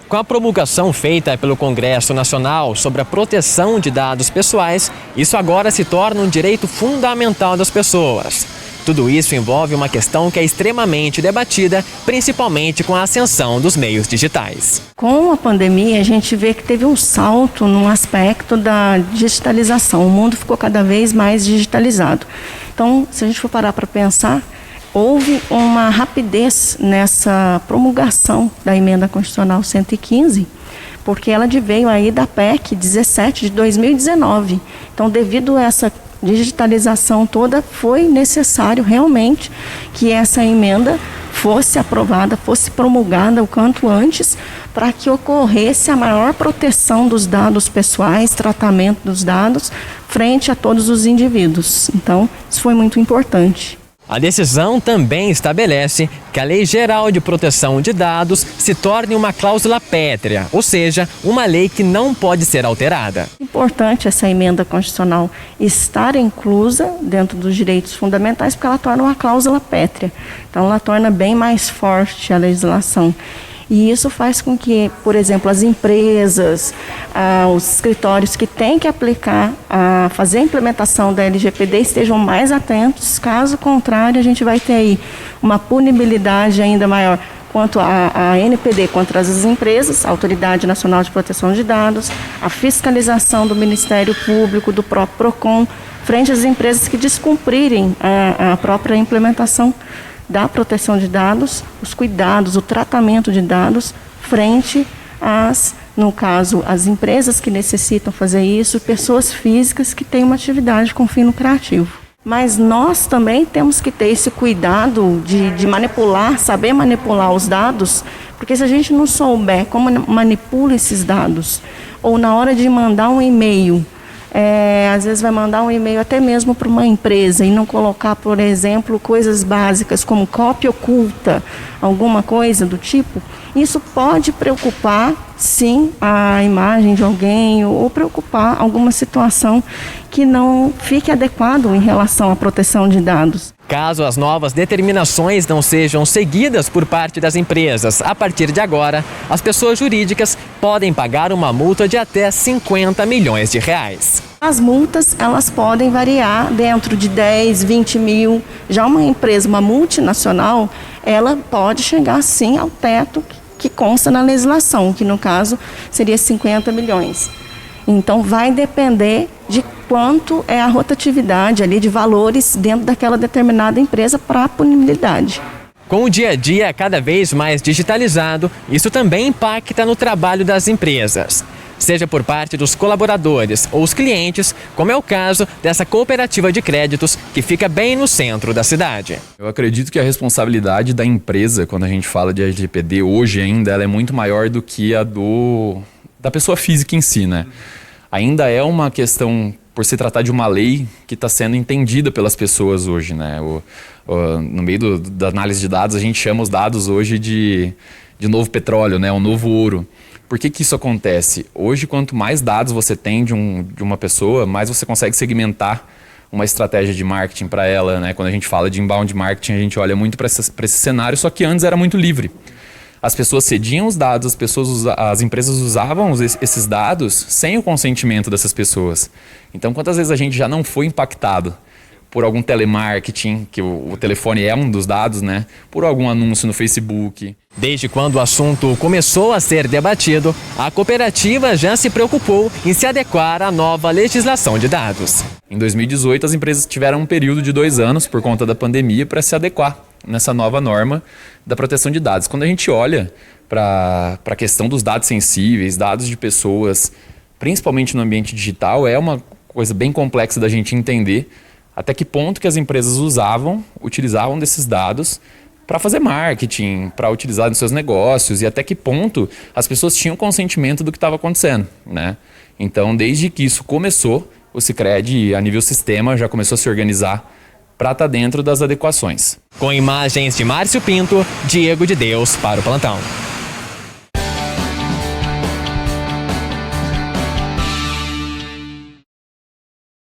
Com a promulgação feita pelo Congresso Nacional sobre a proteção de dados pessoais, isso agora se torna um direito fundamental das pessoas. Tudo isso envolve uma questão que é extremamente debatida, principalmente com a ascensão dos meios digitais. Com a pandemia, a gente vê que teve um salto no aspecto da digitalização. O mundo ficou cada vez mais digitalizado. Então, se a gente for parar para pensar, houve uma rapidez nessa promulgação da Emenda Constitucional 115, porque ela veio aí da PEC 17 de 2019. Então, devido a essa digitalização toda, foi necessário realmente que essa emenda fosse aprovada, fosse promulgada o quanto antes, para que ocorresse a maior proteção dos dados pessoais, tratamento dos dados, frente a todos os indivíduos. Então, isso foi muito importante. A decisão também estabelece que a Lei Geral de Proteção de Dados se torne uma cláusula pétrea, ou seja, uma lei que não pode ser alterada. Importante essa emenda constitucional estar inclusa dentro dos direitos fundamentais, porque ela torna uma cláusula pétrea. Então, ela torna bem mais forte a legislação. E isso faz com que, por exemplo, as empresas, os escritórios que têm que aplicar, fazer a implementação da LGPD estejam mais atentos. Caso contrário, a gente vai ter aí uma punibilidade ainda maior quanto à NPD contra as empresas, a Autoridade Nacional de Proteção de Dados, a fiscalização do Ministério Público, do próprio PROCON, frente às empresas que descumprirem a própria implementação da proteção de dados, os cuidados, o tratamento de dados, frente no caso, as empresas que necessitam fazer isso, pessoas físicas que têm uma atividade com fim lucrativo. Mas nós também temos que ter esse cuidado de manipular, saber manipular os dados, porque se a gente não souber como manipula esses dados, ou na hora de mandar um e-mail, às vezes vai mandar um e-mail até mesmo para uma empresa e não colocar, por exemplo, coisas básicas como cópia oculta, alguma coisa do tipo, isso pode preocupar, sim, a imagem de alguém ou preocupar alguma situação que não fique adequado em relação à proteção de dados. Caso as novas determinações não sejam seguidas por parte das empresas, a partir de agora, as pessoas jurídicas podem pagar uma multa de até 50 milhões de reais. As multas, elas podem variar dentro de 10, 20 mil. Já uma empresa, uma multinacional, ela pode chegar, sim, ao teto que consta na legislação, que no caso seria 50 milhões. Então, vai depender de quanto é a rotatividade ali de valores dentro daquela determinada empresa para a punibilidade. Com o dia a dia cada vez mais digitalizado, isso também impacta no trabalho das empresas, seja por parte dos colaboradores ou os clientes, como é o caso dessa cooperativa de créditos que fica bem no centro da cidade. Eu acredito que a responsabilidade da empresa, quando a gente fala de LGPD hoje ainda, ela é muito maior do que a da pessoa física em si, né? Ainda é uma questão, por se tratar de uma lei que está sendo entendida pelas pessoas hoje, né? No meio da análise de dados, a gente chama os dados hoje de novo petróleo, né? O novo ouro. Por que isso acontece? Hoje, quanto mais dados você tem de uma pessoa, mais você consegue segmentar uma estratégia de marketing para ela, né? Quando a gente fala de inbound marketing, a gente olha muito para esse cenário, só que antes era muito livre. As pessoas cediam os dados, as empresas usavam esses dados sem o consentimento dessas pessoas. Então, quantas vezes a gente já não foi impactado por algum telemarketing, que o telefone é um dos dados, né? Por algum anúncio no Facebook. Desde quando o assunto começou a ser debatido, a cooperativa já se preocupou em se adequar à nova legislação de dados. Em 2018, as empresas tiveram um período de 2 anos por conta da pandemia para se adequar nessa nova norma da proteção de dados. Quando a gente olha para a questão dos dados sensíveis, dados de pessoas, principalmente no ambiente digital, é uma coisa bem complexa da gente entender até que ponto que as empresas utilizavam desses dados para fazer marketing, para utilizar nos seus negócios e até que ponto as pessoas tinham consentimento do que estava acontecendo, né? Então, desde que isso começou, o Sicredi, a nível sistema, já começou a se organizar para estar dentro das adequações. Com imagens de Márcio Pinto, Diego de Deus para o Plantão.